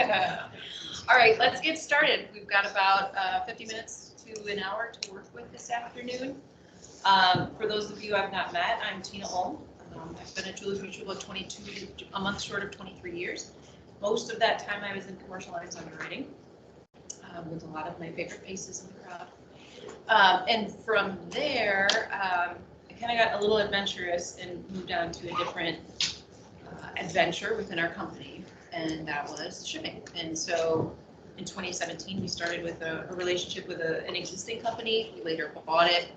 All right, let's get started. We've got about 50 minutes to an hour to work with this afternoon. For those of you I've not met, I'm Tina Olm. I've been at Jewelers Mutual about 22, a month short of 23 years. Most of that time I was in commercial lines underwriting with a lot of my favorite faces in the crowd. And from there, I kind of got a little adventurous and moved on to a different adventure within our company, and that was shipping. And so in 2017, we started with a relationship with an existing company. We later bought it,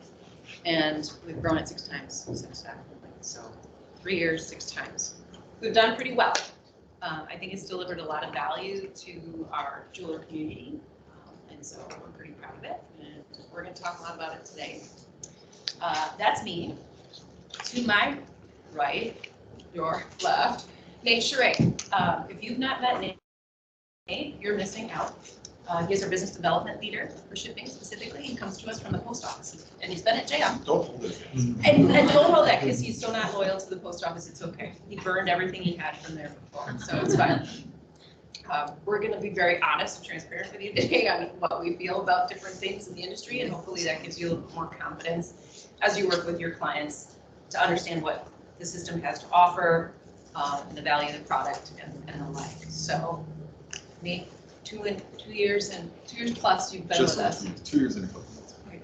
and we've grown it 6 times since that point. So 3 years, 6 times. We've done pretty well. I think it's delivered a lot of value to our jeweler community, and so we're pretty proud of it, and we're going to talk a lot about it today. That's me. To my right, your left, Nate Charais. If you've not met Nate, you're missing out. He's our business development leader for shipping specifically. He comes to us from the post office, and he's been at JM. Don't hold it. And don't hold that, because he's still not loyal to the post office. It's okay. He burned everything he had from there before, so it's fine. We're going to be very honest and transparent with you today on what we feel about different things in the industry, and hopefully that gives you a little more confidence as you work with your clients to understand what the system has to offer, and the value of the product and the like. So, me, 2 years plus you've been Just with us. 2 years and a couple months. Okay.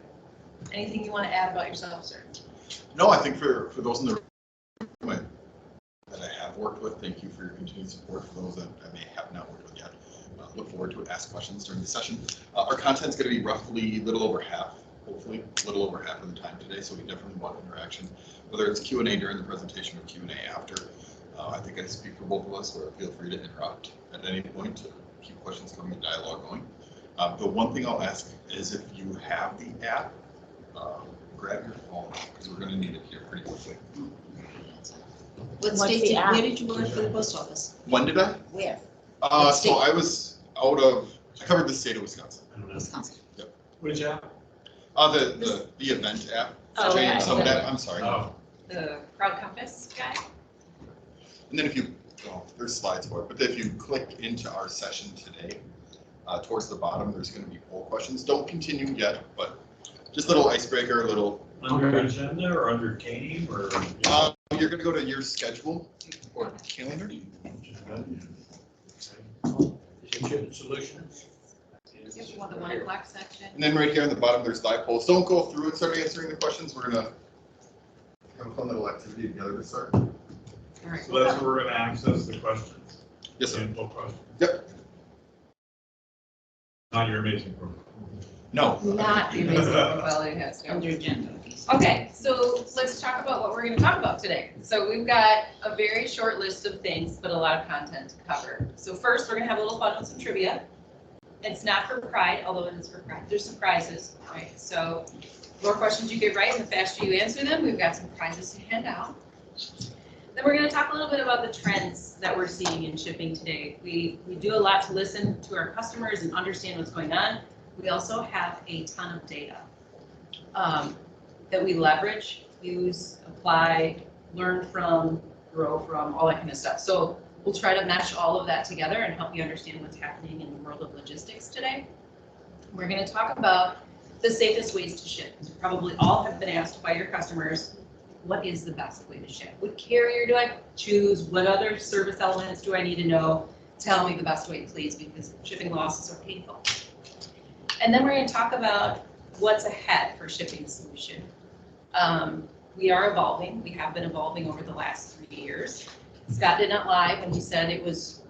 Anything you want to add about yourself, sir? No, I think for those in the room that I have worked with, thank you for your continued support. For those that I may have not worked with yet, look forward to ask questions during the session. Our content's going to be roughly a little over half, hopefully a little over half of the time today, so we definitely want interaction, whether it's Q&A during the presentation or Q&A after. I think I speak for both of us, or feel free to interrupt at any point to keep questions coming and dialogue going. The one thing I'll ask is if you have the app, grab your phone, because we're going to need it here pretty quickly. What state where did you work for the post office? When did I? Where? So I was I covered the state of Wisconsin. Wisconsin. Yep. Which app? The event app. Oh, JM okay. Summit app, I'm sorry. Oh. The Crowd Compass guy? And then if you, there's slides for it, but if you click into our session today, towards the bottom, there's going to be poll questions. Don't continue yet, but just a little icebreaker, a little. Under agenda or under game or? You're going to go to your schedule or calendar. Solutions. If you want the 1 o'clock section. And then right here on the bottom, there's live polls. Don't go through and start answering the questions. We're going to have a fun little activity together to start. All right. So that's where we're going to access the questions. Yes, sir. Info questions. Yep. Not your amazing program. No. Not the amazing quality has under agenda. Okay, so let's talk about what we're going to talk about today. So we've got a very short list of things, but a lot of content to cover. So first, we're going to have a little fun with some trivia. It's not for pride, although it is for pride. There's some prizes, right? So the more questions you get right, and the faster you answer them, we've got some prizes to hand out. Then we're going to talk a little bit about the trends that we're seeing in shipping today. We do a lot to listen to our customers and understand what's going on. We also have a ton of data that we leverage, use, apply, learn from, grow from, all that kind of stuff. So we'll try to mesh all of that together and help you understand what's happening in the world of logistics today. We're going to talk about the safest ways to ship. Probably all have been asked by your customers, what is the best way to ship? What carrier do I choose? What other service elements do I need to know? Tell me the best way, please, because shipping losses are painful. And then we're going to talk about what's ahead for shipping solution. We are evolving. We have been evolving over the last 3 years. Scott did not lie when he said it was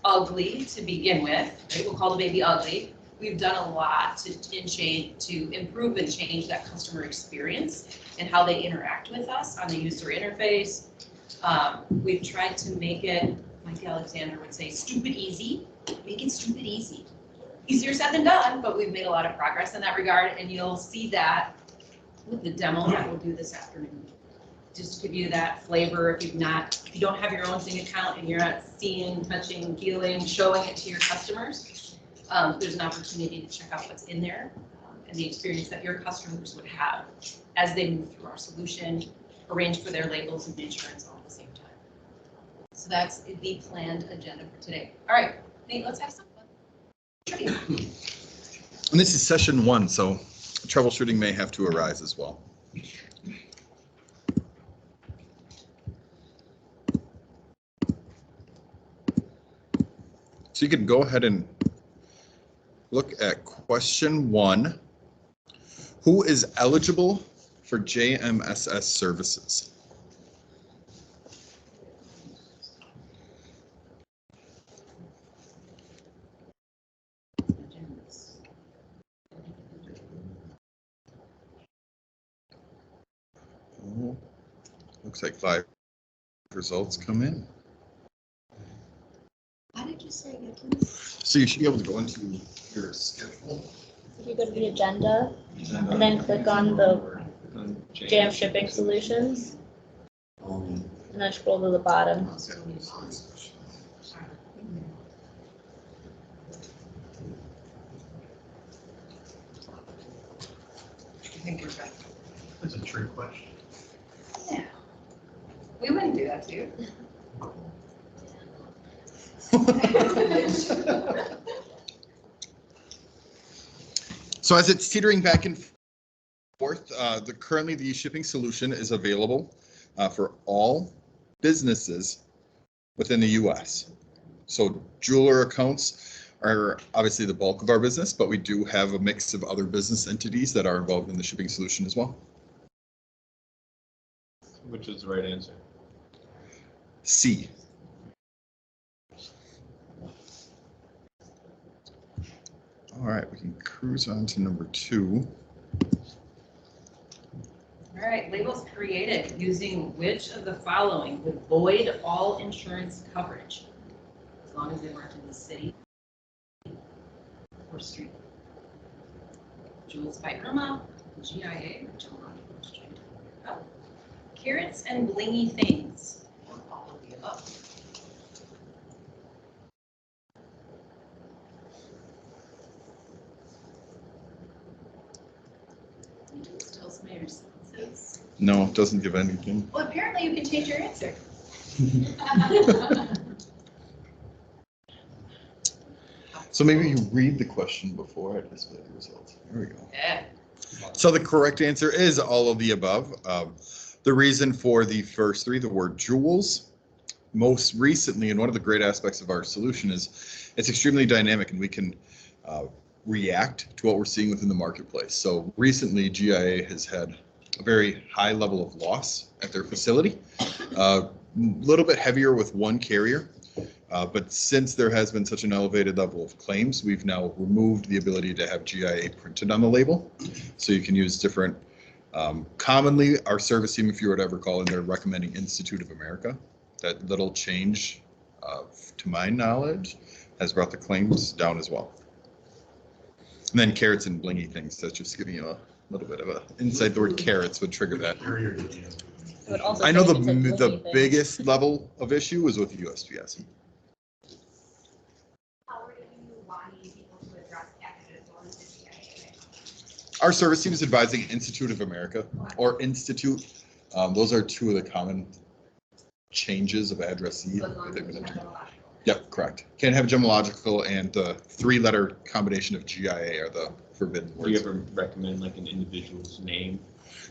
ugly to begin with. Right? We'll call the baby ugly. We've done a lot to improve and change that customer experience and how they interact with us on the user interface. We've tried to make it, Mike Alexander would say, stupid easy. Make it stupid easy. Easier said than done, but we've made a lot of progress in that regard, and you'll see that with the demo that we'll do this afternoon. Just to give you that flavor, if you don't have your own Zing account and you're not seeing, touching, feeling, showing it to your customers, there's an opportunity to check out what's in there and the experience that your customers would have as they move through our solution, arrange for their labels and insurance all at the same time. So that's the planned agenda for today. All right, Nate, let's have some fun. And this is session 1, so troubleshooting may have to arise as well. So you can go ahead and look at question 1. Who is eligible for JMSS services? Oh, looks like 5 results come in. How did you say it again? So you should be able to go into your schedule. If you go to the agenda and then click on the Jam Shipping Solutions and then scroll to the bottom. That's a trick question. Yeah. We wouldn't do that to you. So as it's teetering back and forth, currently the shipping solution is available for all businesses within the U.S. So jeweler accounts are obviously the bulk of our business, but we do have a mix of other business entities that are involved in the shipping solution as well. Which is the right answer? C. All right, we can cruise on to number 2. All right, labels created using which of the following would void all insurance coverage? As long as they weren't in the city or street. Jewels by Irma, GIA, oh. Carrots and blingy things, or all of the above. Still some of your sentences. No, it doesn't give anything. Well, apparently you can change your answer. So maybe you read the question before I display the results. There we go. Yeah. So the correct answer is all of the above. The reason for the first 3, the word jewels, most recently, and one of the great aspects of our solution is it's extremely dynamic and we can react to what we're seeing within the marketplace. So recently, GIA has had a very high level of loss at their facility, a little bit heavier with one carrier. But since there has been such an elevated level of claims, we've now removed the ability to have GIA printed on the label. So you can use different, commonly our service team, if you were to ever call in, they're recommending Institute of America. That little change, to my knowledge, has brought the claims down as well. And then carrots and blingy things, that's just giving you a little bit of a insight. The word carrots would trigger that. It would also I know say the if it's a blingy thing. biggest level of issue was with USPS. How are you wanting people to address packages on the CIA? Our service team is advising Institute of America or Institute. Those are 2 of the common changes of addressee So as that long they've as been it's entering. technological. Yep, correct. Can't have gemological, and the 3-letter combination of GIA are the forbidden Do you words. ever recommend like an individual's name?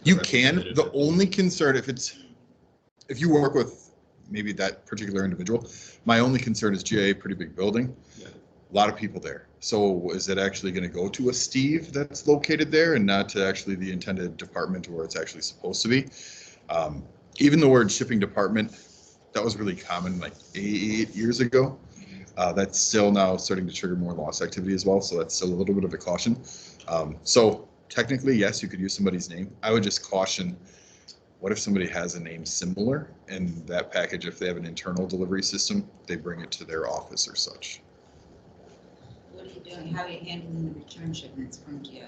You can. The Representative. only concern, if you work with maybe that particular individual, my only concern is GIA, pretty big building, Yeah. a lot of people there. So is it actually going to go to a Steve that's located there and not to actually the intended department where it's actually supposed to be? Even the word shipping department, that was really common like 8 years ago. That's still now starting to trigger more loss activity as well. So that's still a little bit of a caution. So technically, yes, you could use somebody's name. I would just caution, what if somebody has a name similar and that package, if they have an internal delivery system, they bring it to their office or such. What are you doing? How are you handling the return shipments from GIA?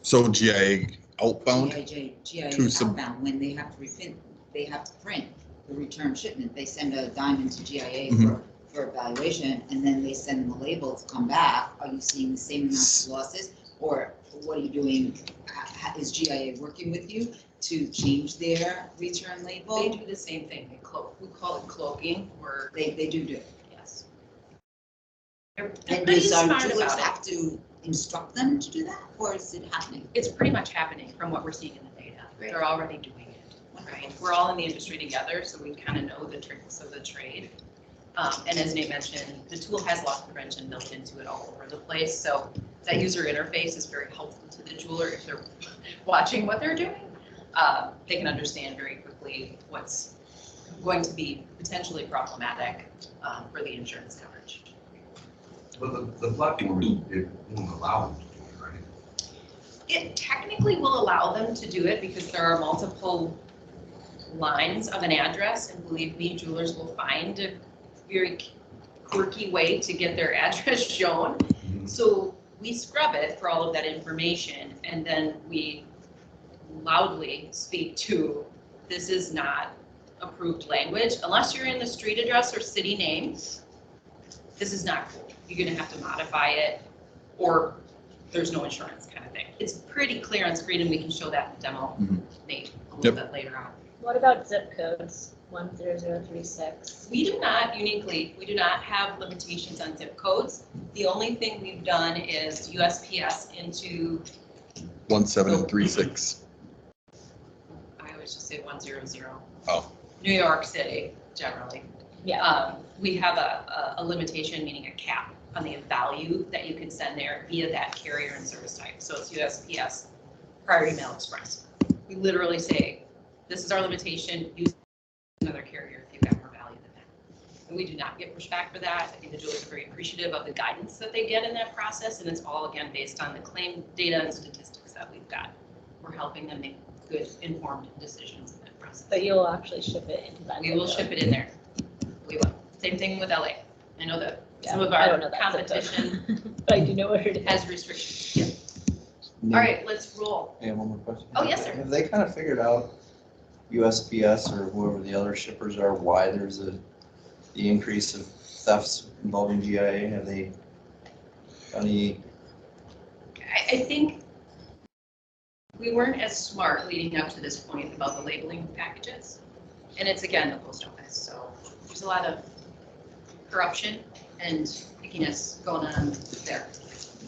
So GIA outbound, GIA to some- outbound, when they have to they have to print the return shipment, they send a diamond to GIA Mhm. for evaluation, and then they send the label to come back. Are you seeing the same amount of losses? Or what are you doing? Is GIA working with you to change their return label? They do the same thing. We call it cloaking, or They do it. yes. They're And pretty does our smart jewelers about it. have to instruct them to do that, or is it happening? It's pretty much happening from what we're seeing in the data. Great. They're already doing it, right? We're all in the industry together, so we kind of know the tricks of the trade. And as Nate mentioned, the tool has loss prevention built into it all over the place. So that user interface is very helpful to the jeweler if they're watching what they're doing. They can understand very quickly what's going to be potentially problematic for the insurance coverage. But the platform, it won't allow them to do it, right? It technically will allow them to do it because there are multiple lines of an address, and believe me, jewelers will find a very quirky way to get their address shown. So we scrub it for all of that information, and then we loudly speak to, this is not approved language, unless you're in the street address or city name, this is not cool. You're gonna have to modify it, or there's no insurance kind of thing. It's pretty clear on screen, and we can show that in the demo, Nate, a little bit later on. What about zip codes? 10036. We do not have limitations on zip codes. The only thing we've done is USPS into, 1736. I always just say 100. Oh. New York City, generally. Yeah. We have a limitation, meaning a cap on the value that you can send there via that carrier and service type. So it's USPS, Priority Mail Express. We literally say, this is our limitation, use another carrier if you have more value than that. And we do not get pushback for that. I think the jewelers are very appreciative of the guidance that they get in that process, and it's all, again, based on the claim data and statistics that we've got. We're helping them make good, informed decisions in that process. But you'll actually ship it into that. We will zip ship it in there. We will. Same thing with LA. I know that Yeah, some of I don't our know that zip code. competition But I do know what it is. has restrictions. Yeah. All right, let's roll. Yeah, one more question. Oh, yes, sir. Have they kind of figured out, USPS or whoever the other shippers are, why there's the increase of thefts involving GIA? Have they done any? I think we weren't as smart leading up to this point about the labeling of packages. And it's, again, the post office, so there's a lot of corruption and pickiness going on there.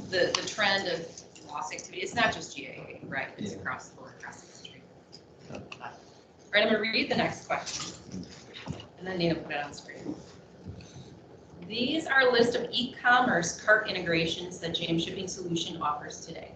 The trend of loss activity, it's not just GIA, right? It's across the board, across the country. Yeah. All right, I'm gonna read the next question. And then Nina put it on screen. These are a list of e-commerce cart integrations that JM Shipping Solution offers today.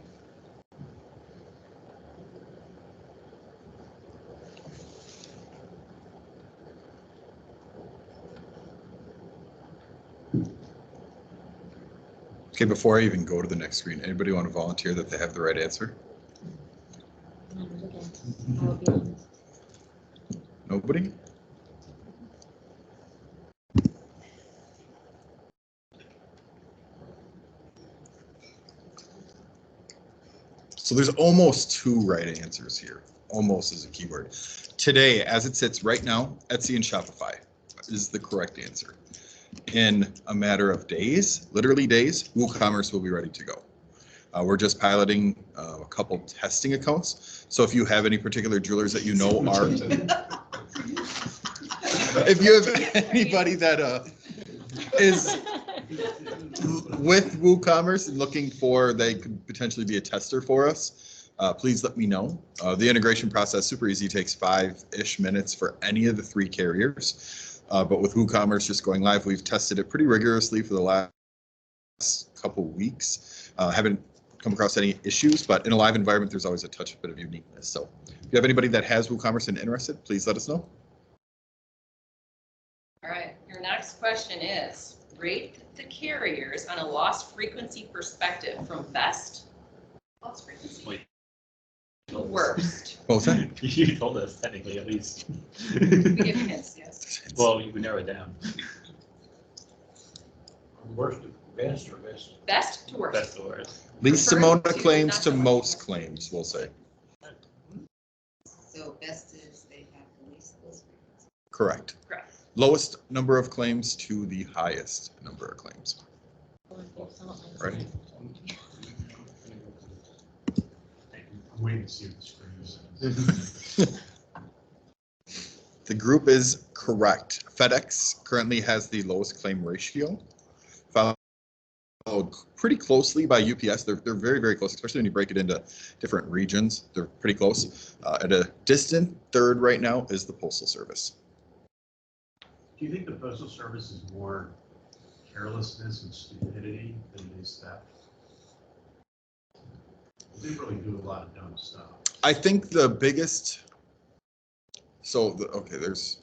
Okay, before I even go to the next screen, anybody want to volunteer that they have the right answer? I'll be honest. Nobody? So there's almost two right answers here. Almost is a keyword. Today, as it sits right now, Etsy and Shopify is the correct answer. In a matter of days, literally days, WooCommerce will be ready to go. We're just piloting a couple testing accounts. So if you have any particular jewelers that you know are, if you have anybody that is with WooCommerce and looking for, they could potentially be a tester for us, please let me know. The integration process, super easy, takes 5-ish minutes for any of the 3 carriers. But with WooCommerce just going live, we've tested it pretty rigorously for the last couple weeks. Haven't come across any issues, but in a live environment, there's always a touch bit of uniqueness. So if you have anybody that has WooCommerce and interested, please let us know. All right, your next question is, rate the carriers on a loss frequency perspective from best loss frequency Wait. to worst. What was that? You told us technically at least. We give hints, yes. Well, you would narrow it down. Worst to best or best? Best to worst. That's the word. Least Preferred amount of to, claims not to so much. most claims, we'll say. So best is they have the least those frequencies. Correct. Correct. Lowest number of claims to the highest number of claims. Right. I'm waiting to see what the screen is. The group is correct. FedEx currently has the lowest claim ratio, followed pretty closely by UPS. They're very, very close, especially when you break it into different regions. They're pretty close. At a distant third right now is the Postal Service. Do you think the postal service is more carelessness and stupidity than it is theft? They really do a lot of dumb stuff. I think the biggest, okay, there's,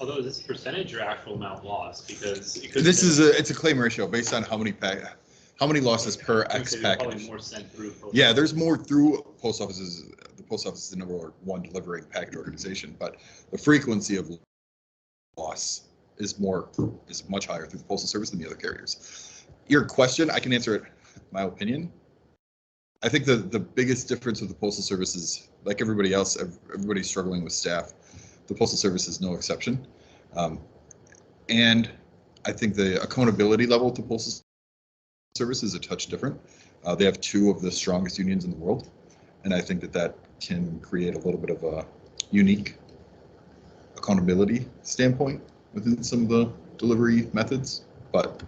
Although is this percentage or actual amount lost? Because it could this is it's a claim ratio based on how many losses per X Probably package. more sent through. Yeah, there's more through post offices. The post office is the number one delivering package organization, but the frequency of loss is much higher through the Postal Service than the other carriers. Your question, I can answer it. My opinion. I think the biggest difference with the Postal Service is, like everybody else, everybody's struggling with staff. The Postal Service is no exception. And I think the accountability level at the Postal Service is a touch different. They have two of the strongest unions in the world. And I think that can create a little bit of a unique accountability standpoint within some of the delivery methods. But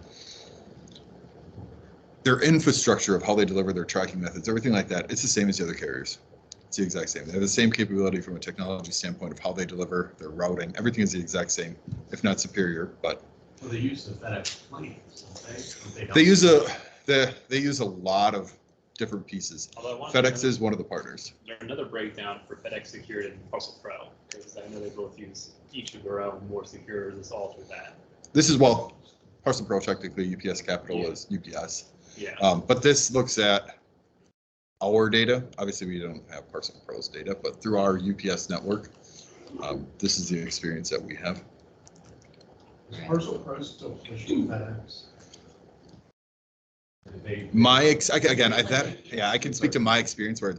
their infrastructure of how they deliver their tracking methods, everything like that, it's the same as the other carriers. It's the exact same. They have the same capability from a technology standpoint of how they deliver their routing. Everything is the exact same, if not superior. But Well, they use the FedEx planes, don't they? They use a lot of different pieces. Although I want FedEx is one of the partners. There's another breakdown for FedEx Secured and Parcel Pro, because I know they both use each of their own more secure. This alters that. This is Parcel Pro technically UPS Capital is UPS. Yeah. But this looks at our data. Obviously, we don't have Parcel Pro's data, but through our UPS network, this is the experience that we have. Is Parcel Pro still pushing FedEx? I can speak to my experience where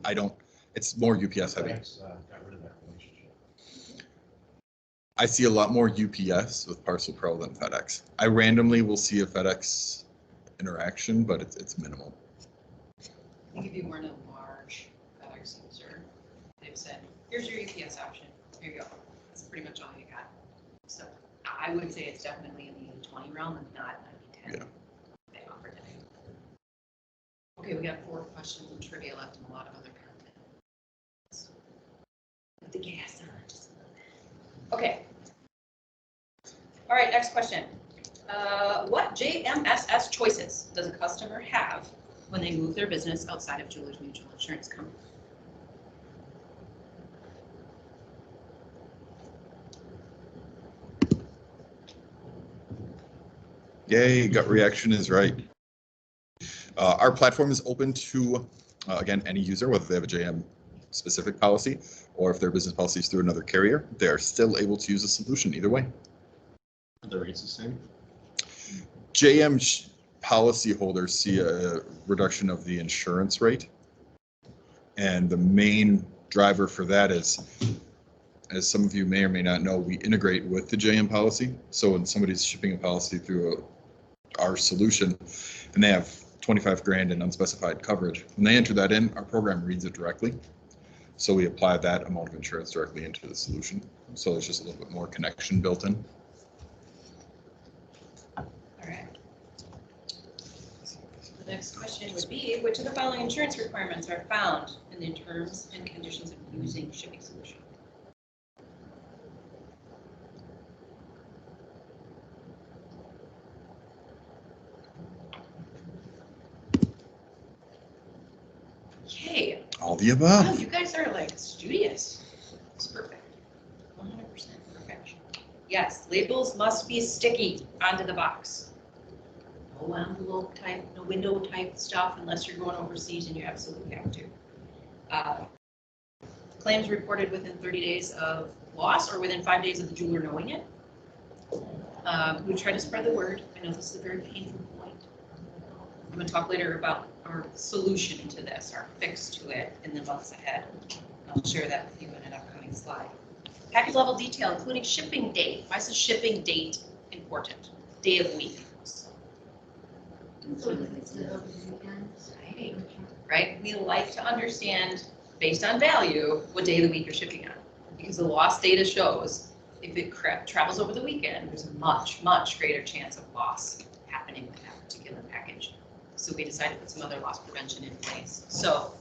it's more UPS heavy. FedEx got rid of that relationship. I see a lot more UPS with Parcel Pro than FedEx. I randomly will see a FedEx interaction, but it's minimal. I think if you weren't a large FedEx user, they've said, here's your UPS option. Here you go. That's pretty much all you got. So I would say it's definitely in the 20 realm and not 90-10. Yeah. They offer today. Okay, we got 4 questions and trivia left and a lot of other content. Put the gas on just a little bit. Okay. All right, next question. What JMSS choices does a customer have when they move their business outside of Jewelers Mutual Insurance Company? Yay, gut reaction is right. Our platform is open to, again, any user, whether they have a JM specific policy or if their business policy is through another carrier, they are still able to use a solution either way. Are the rates the same? JM policyholders see a reduction of the insurance rate. And the main driver for that is, as some of you may or may not know, we integrate with the JM policy. So when somebody's shipping a policy through our solution and they have 25 grand in unspecified coverage, when they enter that in, our program reads it directly. So we apply that amount of insurance directly into the solution. So there's just a little bit more connection built in. All right. The next question would be, which of the following insurance requirements are found in the terms and conditions of using shipping solution? Okay. All the Wow, above. you guys are like studious. It's perfect. 100% perfection. Yes, labels must be sticky onto the box. No envelope type, no window type stuff unless you're going overseas and you absolutely have to. Claims reported within 30 days of loss or within 5 days of the jeweler knowing it. We try to spread the word. I know this is a very painful point. I'm going to talk later about our solution to this, our fix to it in the months ahead. I'll share that with you in an upcoming slide. Package level detail, including shipping date. Why is the shipping date important? Day of week. Right? We like to understand, based on value, what day of the week you're shipping on. Because the loss data shows if it travels over the weekend, there's a much, much greater chance of loss happening with that particular package. So we decided to put some other loss prevention in place. So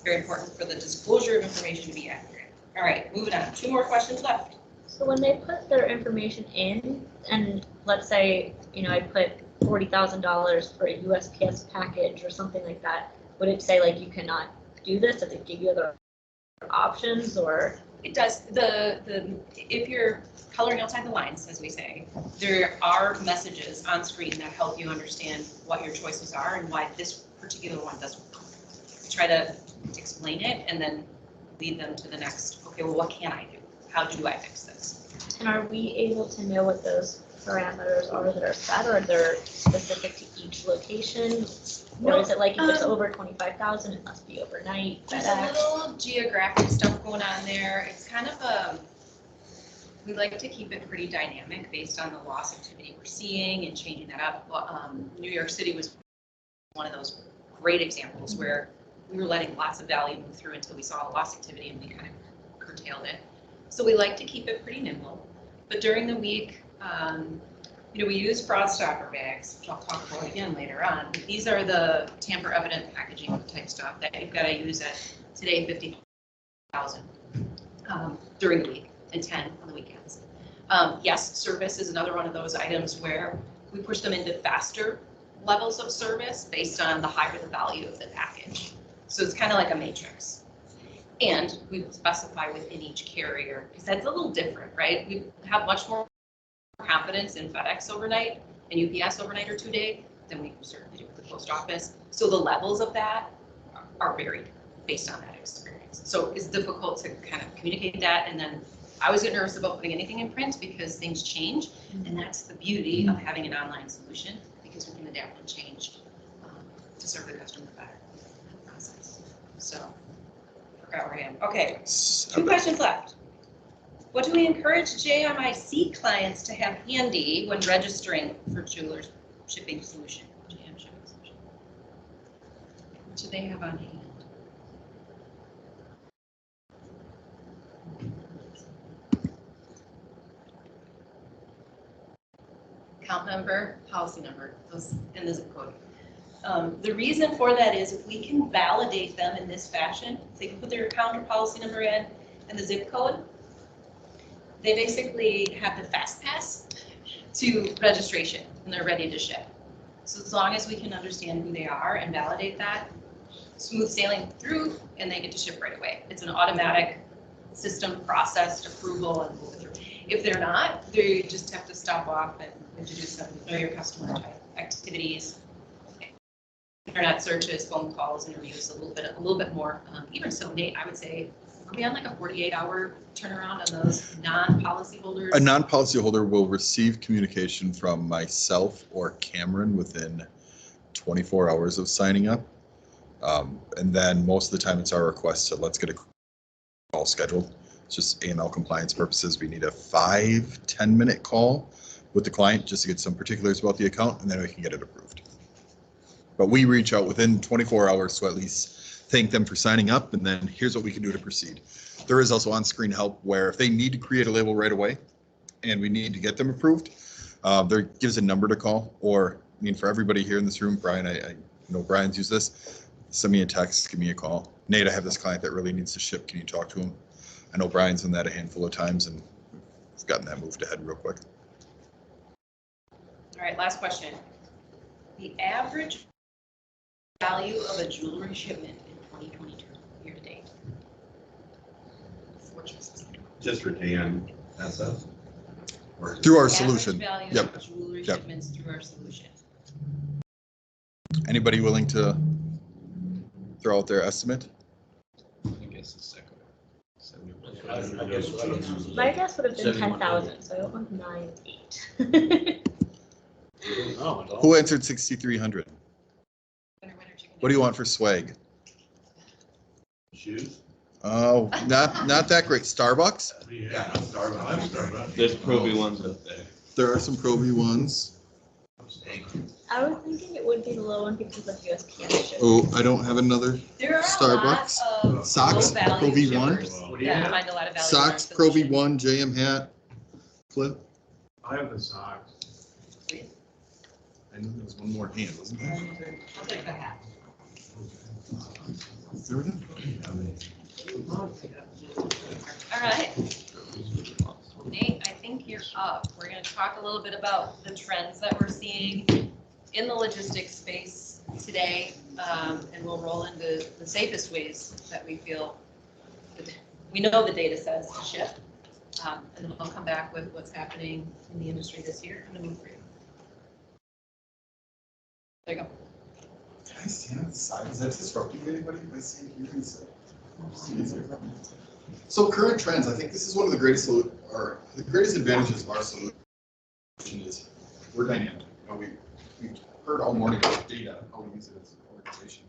very important for the disclosure of information to be accurate. All right, moving on. 2 more questions left. So when they put their information in, and let's say, I put $40,000 for a USPS package or something like that, would it say like you cannot do this? Does it give you other options or? It does. If you're coloring outside the lines, as we say, there are messages on screen that help you understand what your choices are and why this particular one doesn't work. Try to explain it and then lead them to the next, okay, well, what can I do? How do I fix this? And are we able to know what those parameters are that are set, or they're specific to each location? Or is it like if it's over 25,000, it must be overnight? There's a little geographic stuff going on there. It's kind of we like to keep it pretty dynamic based on the loss activity we're seeing and changing that up. New York City was one of those great examples where we were letting lots of value move through until we saw a loss activity and we kind of curtailed it. So we like to keep it pretty nimble. But during the week, we use fraud stopper bags, which I'll talk about again later on. These are the tamper evident packaging type stuff that you've got to use at today 50,000 during the week and 10 on the weekends. Yes, service is another one of those items where we push them into faster levels of service based on the higher the value of the package. So it's kind of like a matrix. And we will specify within each carrier, because that's a little different, right? We have much more confidence in FedEx overnight and UPS overnight or 2-day than we certainly do with the post office. So the levels of that are varied based on that experience. So it's difficult to kind of communicate that. And then I always get nervous about putting anything in print because things change. And that's the beauty of having an online solution, because we can adapt and change to serve the customer better in the process. So forgot where I am. Okay, 2 questions left. What do we encourage JMIC clients to have handy when registering for Jeweler's shipping solution? JM shipping solution. What should they have on hand? Account number, policy number, those in the zip code. The reason for that is if we can validate them in this fashion, if they can put their account or policy number in and the zip code, they basically have the fast pass to registration and they're ready to ship. So as long as we can understand who they are and validate that, smooth sailing through and they get to ship right away. It's an automatic system processed approval and move it through. If they're not, they just have to stop off and introduce them, know your customer type activities, internet searches, phone calls, interviews, a little bit more. Even so, Nate, I would say are we on like a 48-hour turnaround on those non-policy holders? A non-policy holder will receive communication from myself or Cameron within 24 hours of signing up. And then most of the time it's our request to let's get a call scheduled. It's just AML compliance purposes. We need a 5-10 minute call with the client just to get some particulars about the account, and then we can get it approved. But we reach out within 24 hours to at least thank them for signing up, and then here's what we can do to proceed. There is also on-screen help where if they need to create a label right away and we need to get them approved, there gives a number to call, or I mean, for everybody here in this room, Brian, I know Brian's used this, send me a text, give me a call. Nate, I have this client that really needs to ship, can you talk to him? I know Brian's done that a handful of times and we've gotten that moved ahead real quick. All right, last question. The average value of a jewelry shipment in 2022 year to date? Just for JMSF? Through our Average solution. value Yep. of jewelry Yep. shipments through our solution. Anybody willing to throw out their estimate? I guess the second. I guess. My guess would have been 10,000, so I went with 9,800. No, at all. Who answered 6,300? Winner, winner, chicken What do you want for swag? Shoes? Oh, not that great. Starbucks? Yeah, Starbucks. I'm Starbucks. There's Proby ones up there. There are some Proby ones. I was thinking it would be the low one because of USPS shipping. Oh, I don't have another. There are Starbucks. a lot of Socks, low value Pro V1. shippers What do you that have? find a lot of value. in our Socks, Pro solution. V1, JM hat, flip. I have the socks. Sweet. I knew there was one more hand, wasn't there? I'll take the hat. There we go. All right. Nate, I think you're up. We're gonna talk a little bit about the trends that we're seeing in the logistics space today, and we'll roll into the safest ways that we feel, we know the data says to shift. And then we'll come back with what's happening in the industry this year and the move for you. There you go. Can I stand on the side? Is that disrupting anybody by saying here and say? So current trends, I think this is one of the greatest, or the greatest advantages of our solution is we're dynamic. You know, we've heard all morning about data, how we use it as an organization.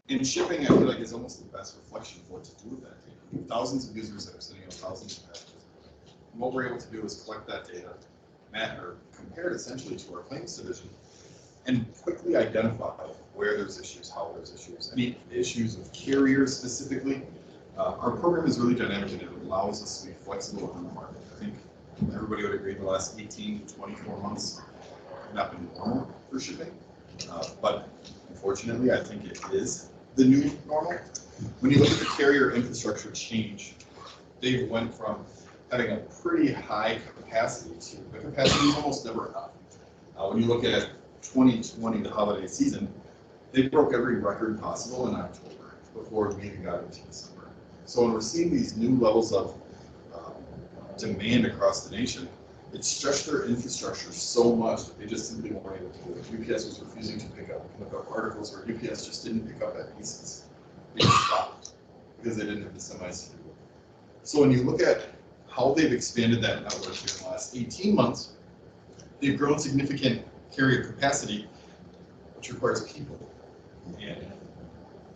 In shipping, I feel like it's almost the best reflection of what to do with that data. We have thousands of users that are sending out thousands of packages. And what we're able to do is collect that data, or compare it essentially to our claims division, and quickly identify where there's issues, how there's issues, any issues with carriers specifically. Our program is really dynamic and it allows us to be flexible in the market. I think everybody would agree the last 18 to 24 months have not been normal for shipping, but unfortunately, I think it is the new normal. When you look at the carrier infrastructure change, they went from having a pretty high capacity to the capacity is almost never enough. When you look at 2020, the holiday season, they broke every record possible in October before we even got into December. So when we're seeing these new levels of demand across the nation, it stretched their infrastructure so much that they just simply weren't able to do it. UPS was refusing to pick up articles where UPS just didn't pick up at pieces. They just stopped because they didn't have the semis to do it. So when you look at how they've expanded that network here in the last 18 months, they've grown significant carrier capacity, which requires people. And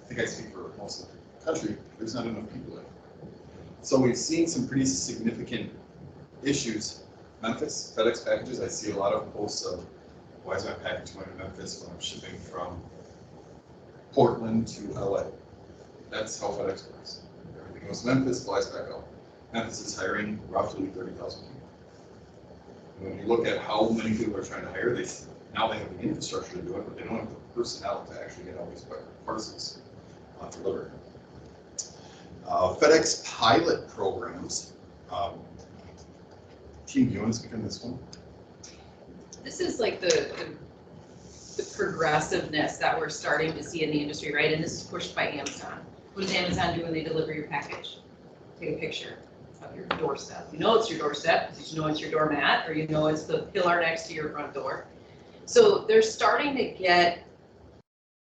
I think I speak for most of the country, there's not enough people there. So we've seen some pretty significant issues. Memphis, FedEx packages, I see a lot of posts of, why is my package going to Memphis when I'm shipping from Portland to LA? That's how FedEx works. Everything goes to Memphis, flies back out. Memphis is hiring roughly 30,000 people. And when you look at how many people are trying to hire, now they have the infrastructure to do it, but they don't have the personnel to actually get all these parcels delivered. FedEx pilot programs. Team, do you want to speak on this one? This is like the progressiveness that we're starting to see in the industry, right? And this is pushed by Amazon. What does Amazon do when they deliver your package? Take a picture of your doorstep. You know it's your doorstep because you know it's your doormat, or you know it's the pillar next to your front door. So they're starting to get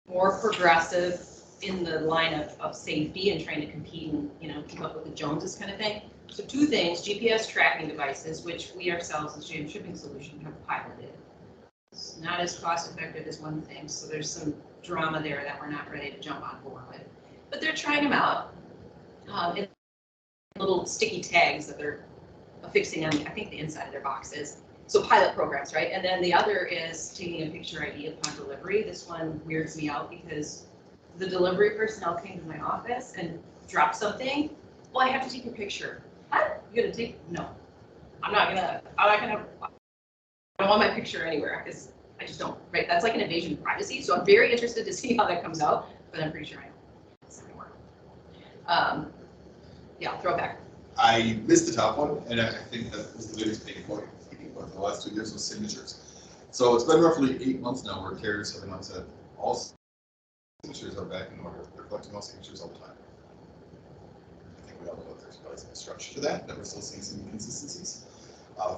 more progressive in the line of safety and trying to compete and, you know, keep up with the Joneses kind of thing. So two things: GPS tracking devices, which we ourselves as JM Shipping Solution have piloted. It's not as cost effective as one thing, so there's some drama there that we're not ready to jump on board with. But they're trying them out. In little sticky tags that they're affixing on, I think, the inside of their boxes. So pilot programs, right? And then the other is taking a picture ID upon delivery. This one weirds me out because the delivery personnel came to my office and dropped something. Well, I have to take a picture. What? You're gonna take? No, I'm not gonna. I don't want my picture anywhere because I just don't. Right? That's like an invasion of privacy. So I'm very interested to see how that comes out. But I'm pretty sure I know it's not gonna work. Yeah, I'll throw it back. I missed the top one, and I think that was the biggest pain point for the last 2 years was signatures. So it's been roughly 8 months now where carriers have announced that all signatures are back in order. They're collecting all signatures all the time. I think we all know that there's probably some structure to that we're still seeing some inconsistencies.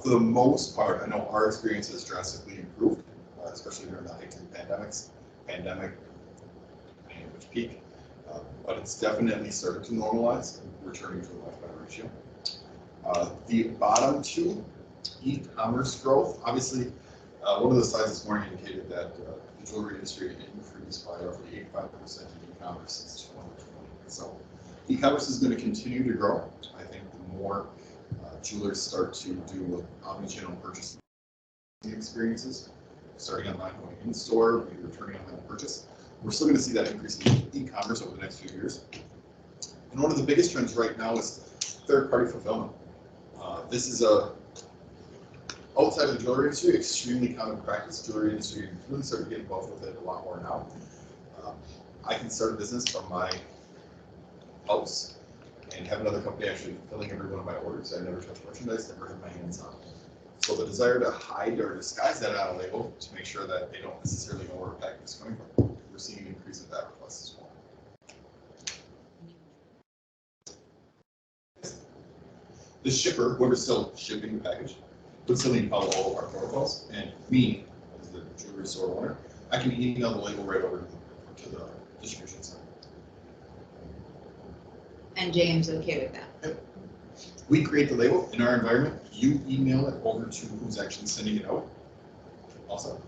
For the most part, I know our experience has drastically improved, especially during the height of the pandemic, which peak. But it's definitely started to normalize, returning to a much better ratio. The bottom two, e-commerce growth. Obviously, one of the slides this morning indicated that the jewelry industry increased by roughly 85% in e-commerce since 2020. So e-commerce is going to continue to grow. I think the more jewelers start to do omnichannel purchasing experiences, starting online, going in store, maybe returning online purchase, we're still going to see that increase in e-commerce over the next few years. And one of the biggest trends right now is third-party fulfillment. This is outside of the jewelry industry, extremely common practice. Jewelry industry really started to get involved with it a lot more now. I can start a business from my house and have another company actually filling every one of my orders. I never touch merchandise, never have my hands on it. So the desire to hide or disguise that on a label to make sure that they don't necessarily know where a package is coming from. We're seeing an increase of that request as well. The shipper, whoever's still shipping the package, would still need to follow all of our protocols. And me, as the jewelry store owner, I can email the label right over to the distribution center. And James okay with that? We create the label in our environment. You email it over to who's actually sending it out. Also.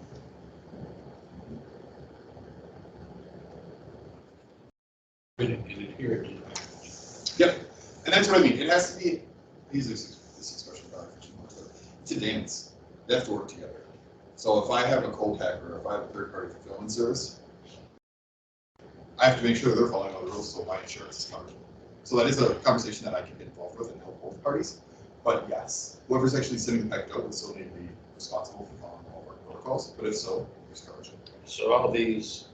And adhere to the package. Yep. And that's what I mean. It has to be, this expression, it's a dance. They have to work together. So if I have a co-packer, or if I have a third-party fulfillment service, I have to make sure they're following all the rules so my insurance is covered. So that is a conversation that I can get involved with and help both parties. But yes, whoever's actually sending the package out would still need to be responsible for following all of our protocols. But if so, there's coverage. So all these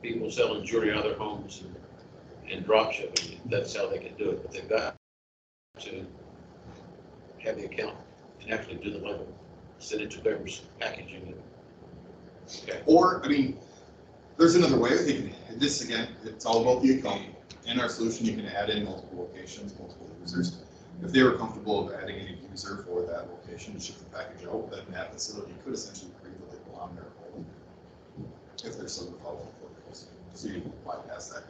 people selling jewelry in other homes and drop shipping, that's how they can do it. But they've got to have the account and actually do the label, send it to whoever's packaging it. Okay. Or, I mean, there's another way. This, again, it's all about the account. In our solution, you can add in multiple locations, multiple users. If they were comfortable with adding a user for that location to ship the package out, then that facility could essentially create the label on their home if they're still going to follow the protocols. So you can bypass that.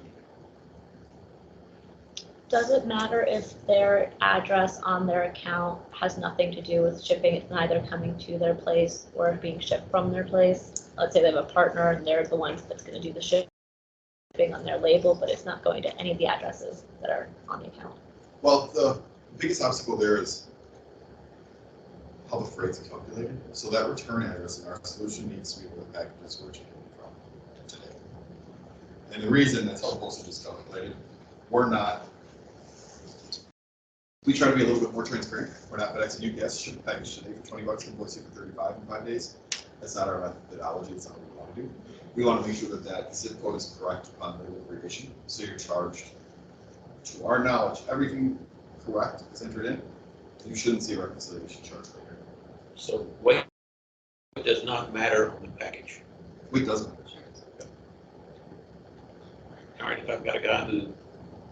Does it matter if their address on their account has nothing to do with shipping? It's neither coming to their place or being shipped from their place. Let's say they have a partner and they're the ones that's going to do the shipping on their label, but it's not going to any of the addresses that are on the account. Well, the biggest obstacle there is how the freight's calculated. So that return address in our solution needs to be where the packages were shipping from today. And the reason that's how postage is calculated, we try to be a little bit more transparent. We're not FedEx and UPS, ship a package today for $20, invoice it for $35 in 5 days. That's not our methodology, it's not what we want to do. We want to make sure that that zip code is correct upon label creation, so you're charged, to our knowledge, everything correct is entered in. You shouldn't see a reconciliation charge later. So weight does not matter on the package. Weight doesn't. All right, if I've got a guy who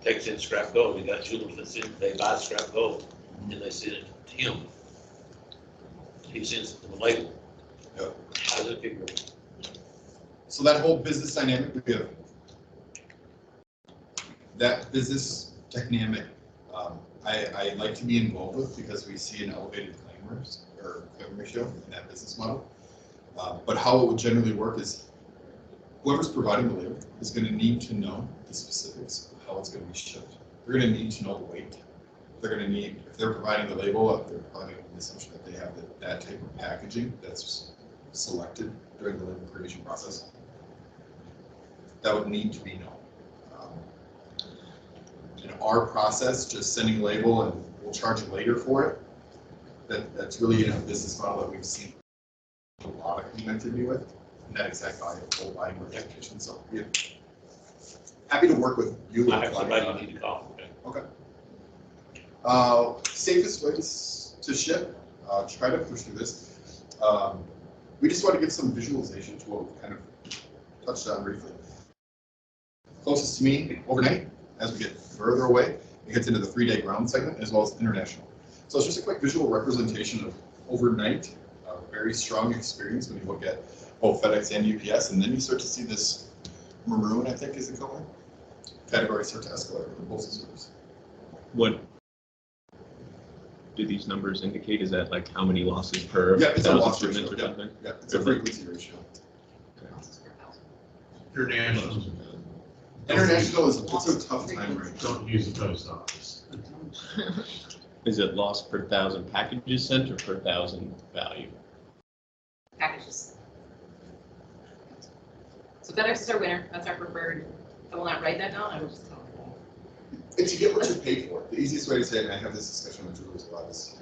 takes in scrap gold, we got jewelers that send, they buy scrap gold and they send it to him. He sends it to the label. Yep. How does it figure? So that whole business dynamic, we have that business dynamic. I like to be involved with because we see an elevated claim ratio in that business model. But how it would generally work is whoever's providing the label is going to need to know the specifics of how it's going to be shipped. They're going to need to know the weight. They're going to need, if they're providing the label, they're probably making the assumption that they have that type of packaging that's selected during the label creation process. That would need to be known. In our process, just sending a label and we'll charge you later for it, that's really in a business model that we've seen a lot of connectivity with, and that exact value of full buying representation. So we're happy to work with you. I have somebody you need to call. Okay. Safest ways to ship, try to push through this. We just want to give some visualization to what we kind of touched on briefly. Closest to me, overnight. As we get further away, it gets into the 3-day ground segment as well as international. So it's just a quick visual representation of overnight, a very strong experience when you look at both FedEx and UPS, and then you start to see this maroon, I think is the color, categories start to escalate for the postal service. What do these numbers indicate? Is that like how many losses per Yeah, it's a loss shipment ratio. or something? Yeah, it's a frequency ratio. International. International is a tough time range. Don't use the post office. Is it loss per 1,000 packages sent or per 1,000 value? Packages. So FedEx is our winner, that's our preferred. I will not write that down, I will just tell you. It's you get what you pay for. The easiest way to say it, and I have this discussion with Julie as well, is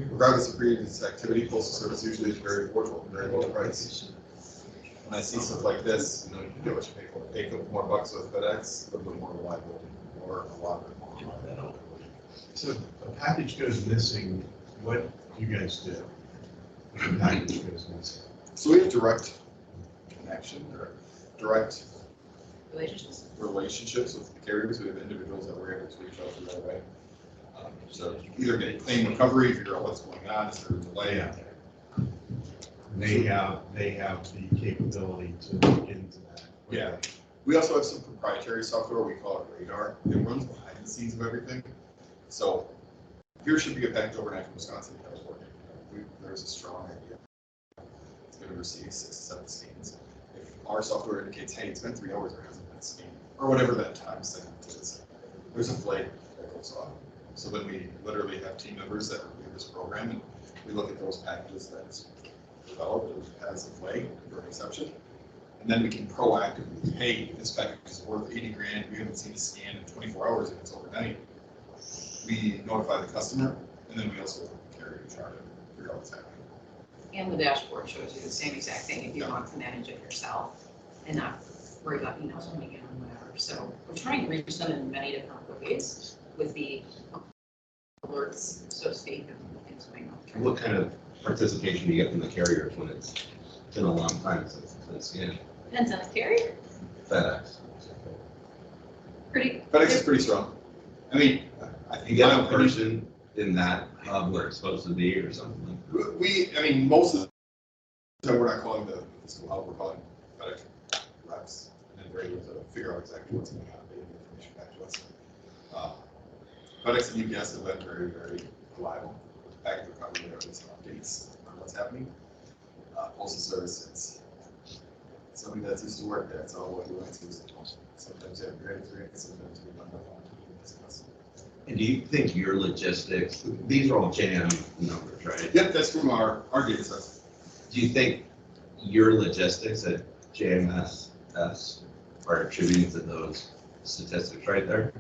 regardless of previous activity, Postal Service usually is very affordable, very low price. When I see stuff like this, you know, you can get what you pay for. Pay a couple more bucks with FedEx, a little bit more reliable, or a lot more reliable. So a package goes missing, what do you guys do? When a package goes missing. So we have direct connection, or direct relationships. with the carriers. We have individuals that we're able to reach out to right away. So either get claim recovery, figure out what's going on, is there a delay? They have the capability to look into that. Yeah. We also have some proprietary software, we call it Radar. It runs behind the scenes of everything. So here should be a package overnight from Wisconsin, California. There's a strong idea. It's going to receive 6 to 7 scans. If our software indicates, hey, it's been 3 hours, there hasn't been a scan, or whatever that time segment is, there's a flag that goes off. So then we literally have team members that review this program, and we look at those packages that's developed as a flag for an exception. And then we can proactively, hey, this package is worth 80 grand, we haven't seen a scan in 24 hours and it's overnight. We notify the customer, and then we also carry a chart and figure out what's happening. And the dashboard shows you the same exact thing if you want to manage it yourself and not worry about emails coming in or whatever. So we're trying to reach them in many different ways with the alerts, so to speak, and things going on. What kind of participation do you get from the carriers when it's been a long time since it's been scanned? Depends on the carrier. FedEx. Pretty. FedEx is pretty strong. I mean, I think You get a person in that hub where it's supposed to be or something. I mean, most of the time we're not calling the physical hub, we're calling FedEx reps, and then they're able to figure out exactly what's going on, they get the information back to us. FedEx and UPS have been very, very reliable. Package recovery, there are some updates on what's happening. Postal Service, it's something that's used to work there. It's all what we went to. Sometimes you have great experience, sometimes you don't have one. And do you think your logistics, these are all JM numbers, right? Yep, that's from our data sets. Do you think your logistics at JMS are attributing to those statistics right there?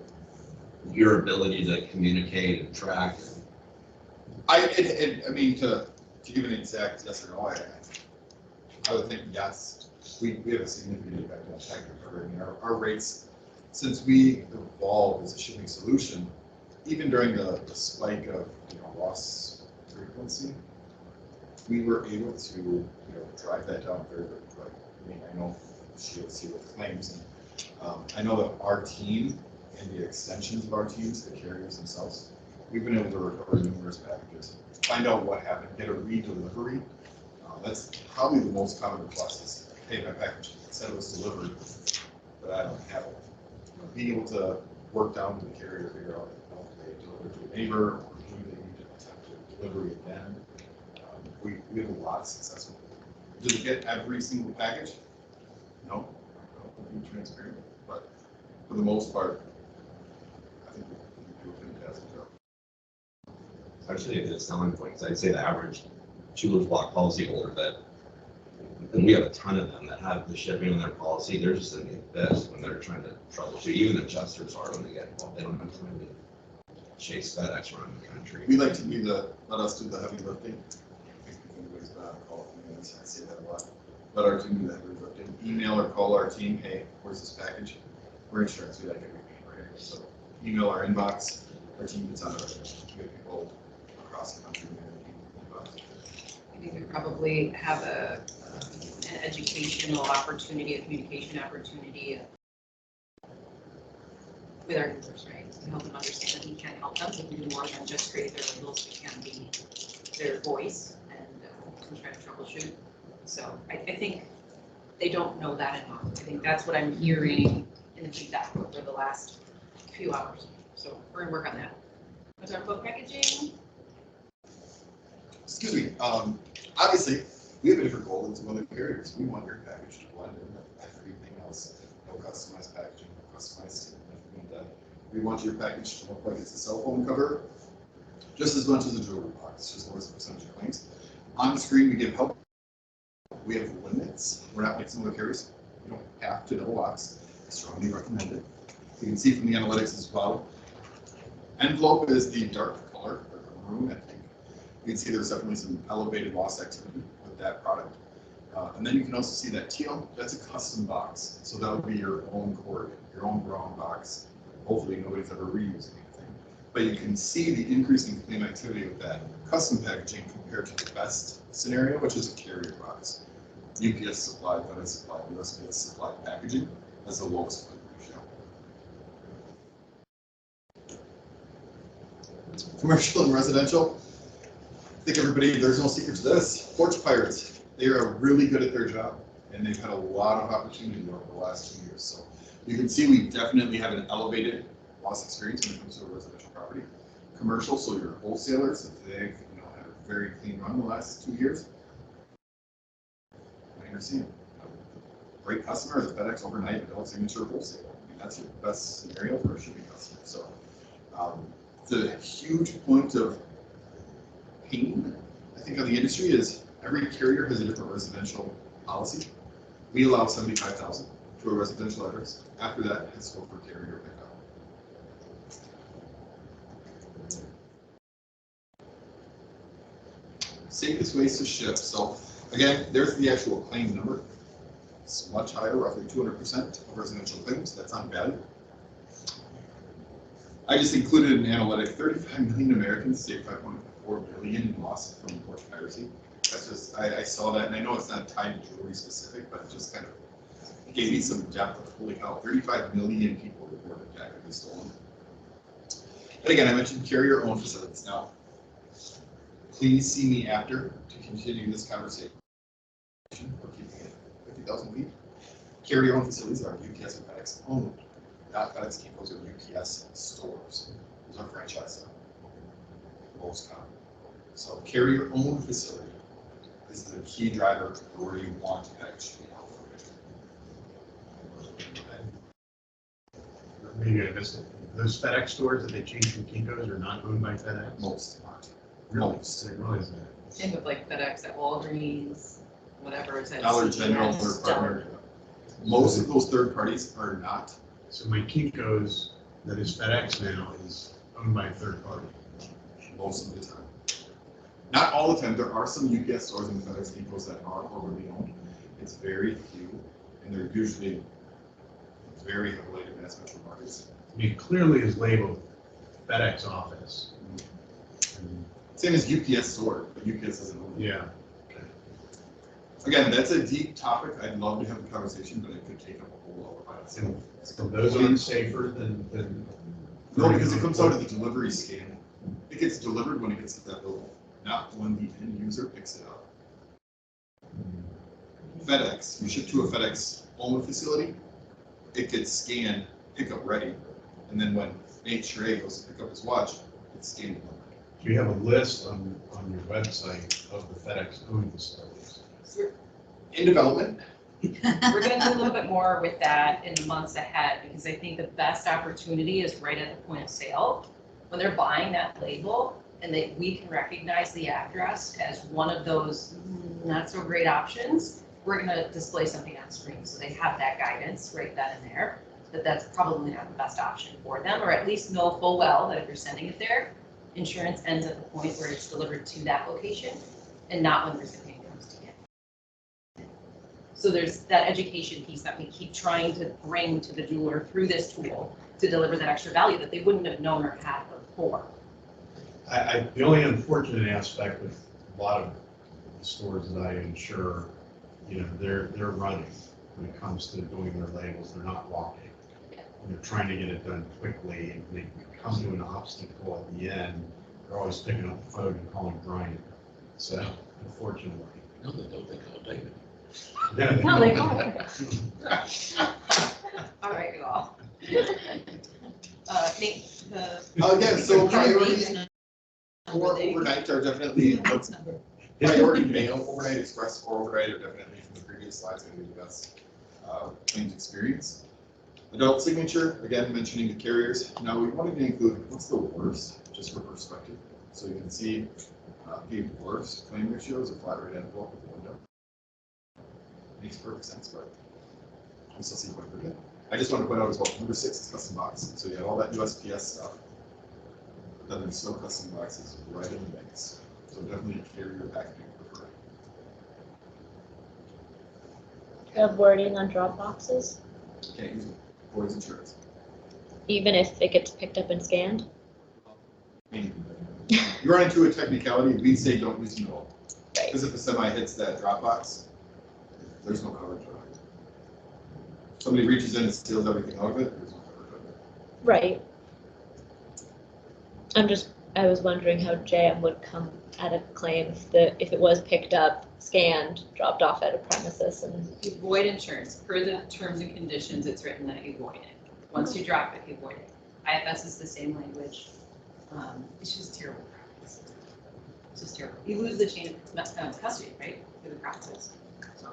Your ability to communicate and track? I mean, to give an exact yes or no, I would think yes. We have a significant impact on package recovery. I mean, our rates, since we evolved as a shipping solution, even during the spike of loss frequency, we were able to drive that down very, very quick. I mean, I know she will see with claims, and I know that our team and the extensions of our teams, the carriers themselves, we've been able to recover numerous packages, find out what happened, get a redelivery. That's probably the most common request is, hey, my package said it was delivered, but I don't have it. Being able to work down to the carrier, figure out if they deliver to a neighbor, or do they need to attempt to delivery again. We have a lot of success with it. Did we get every single package? No, I'll be transparent, but for the most part, I think we do a fantastic job. Actually, a selling point, 'cause I'd say the average Jeweler's Block policy holder and we have a ton of them that have the shipping on their policy, they're just in the abyss when they're trying to troubleshoot. Even adjusters are when they get involved. They don't have time to chase FedEx around the country. We like to let us do the heavy lifting. I think anybody's bad at calling me, I say that a lot. Let our team do the heavy lifting. Email or call our team, hey, where's this package? We're insurance, we like everything right here. So email our inbox, our team gets on it. We have people across the country. I think we probably have an educational opportunity, a communication opportunity with our users, right? To help them understand that we can help them. We can do more than just create their labels. We can be their voice and try to troubleshoot. So I think they don't know that enough. I think that's what I'm hearing in the feedback over the last few hours. So we're gonna work on that. Let's talk about packaging. Excuse me. Obviously, we have a different goal than some other carriers. We want your package to blend in with everything else. No customized packaging, no customized statement. We want your package to look like it's a cell phone cover, just as much as a jewelry box, just lowers the percentage of claims. On the screen, we give help. We have limits. We're not like some other carriers. You don't have to double box. I strongly recommend it. You can see from the analytics as well. Envelope is the dark color, or the maroon, I think. can see there's definitely some elevated loss activity with that product. And then you can also see that teal, that's a custom box. So that would be your own cord, your own brown box. Hopefully nobody's ever reusing anything. But you can see the increasing claim activity with that custom packaging compared to the best scenario, which is a carrier box. UPS supplied, FedEx supplied, USPS supplied packaging has the lowest claim ratio. Commercial and residential. I think everybody, there's no secret to this. Porch pirates. They are really good at their job, and they've had a lot of opportunity over the last 2 years. So you can see we definitely have an elevated loss experience when it comes to a residential property. Commercial, so your wholesalers, if they've had a very clean run the last 2 years, I understand. Great customer is a FedEx overnight adult signature wholesaler. I mean, that's your best scenario for a shipping customer. So the huge point of pain, I think, on the industry is every carrier has a different residential policy. We allow 75,000 to a residential address. After that, it has to go for carrier pickup. Safest ways to ship. So again, there's the actual claim number. It's much higher, roughly 200% of residential claims. That's not bad. I just included an analytic. 35 million Americans save 5.4 billion in loss from porch piracy. That's just, I saw that, and I know it's not tied to jewelry specific, but it just kind of gave me some depth of holy cow. 35 million people reported packages stolen. And again, I mentioned carrier-owned facilities. Now, please see me after to continue this conversation. We're keeping it 50,000 feet. Carrier-owned facilities are UPS and FedEx owned, not FedEx depots or UPS stores. Those are franchise most common. So carrier-owned facility is the key driver where you want to package to be out. Maybe I missed it. Those FedEx stores that they changed from Kinko's are not owned by FedEx? Most aren't. Really? Most. I didn't realize that. Same with like FedEx at Walgreens, whatever it's at. Dollar General, CVS, third partner. Most of those third parties are not. So my Kinko's that is FedEx now is owned by a third party. Most of the time. Not all the time. There are some UPS stores and FedEx depots that are overly owned. It's very few, and they're usually very heavily in mass metro markets. I mean, clearly is labeled FedEx office. Same as UPS store, but UPS doesn't own it. Yeah. Again, that's a deep topic. I'd love to have a conversation, but it could take up a whole hour by itself. So those aren't safer than. No, because it comes out of the delivery scale. It gets delivered when it gets to that building, not when the end user picks it up. FedEx, you ship to a FedEx owned facility, it gets scanned, pickup ready, and then when Nate Charais goes to pick up his watch, it's scanned and delivered. Do you have a list on your website of the FedEx owned facilities? In development. We're gonna do a little bit more with that in the months ahead, because I think the best opportunity is right at the point of sale. When they're buying that label and we can recognize the address as one of those not so great options, we're gonna display something on screen. So they have that guidance right then and there, that that's probably not the best option for them, or at least know full well that if you're sending it there, insurance ends at the point where it's delivered to that location and not when the recipient comes to get it. So there's that education piece that we keep trying to bring to the jeweler through this tool to deliver that extra value that they wouldn't have known or had before. The only unfortunate aspect with a lot of the stores that I insure, they're running when it comes to doing their labels. They're not walking. And they're trying to get it done quickly, and they come to an obstacle at the end. They're always picking up the phone and calling Brian. So, unfortunately. No, they don't, they call David. No, they call. All right, you all. Nate, Again, so priorities for overnight are definitely priority mail, overnight express, or overnight are definitely from the previous slides going to be the best claims experience. Adult signature, again, mentioning the carriers. Now we wanted to include what's the worst, just for perspective. So you can see the worst claim ratios are flat rate and bulk with the window. Makes perfect sense, but I'm still seeing quite good. I just want to point out as well, number 6 is custom box. So you have all that USPS stuff, but then there's still custom boxes right in the mix. So definitely carrier packaging preferred. Do you have wording on drop boxes, Can't use board's insurance. even if it gets picked up and scanned? I mean, you run into a technicality, we'd say don't use them at all. Right. Because if a semi hits that drop box, there's no coverage on it. Somebody reaches in and steals everything out of it, there's no coverage on it. Right. I was wondering how JM would come at a claim if it was picked up, scanned, dropped off at a premises and. You void insurance, per the terms and conditions, it's written that you void it. Once you drop it, you void it. IFS is the same language. It's just terrible practice. It's just terrible. You lose the chain of custody, right, through the process. So,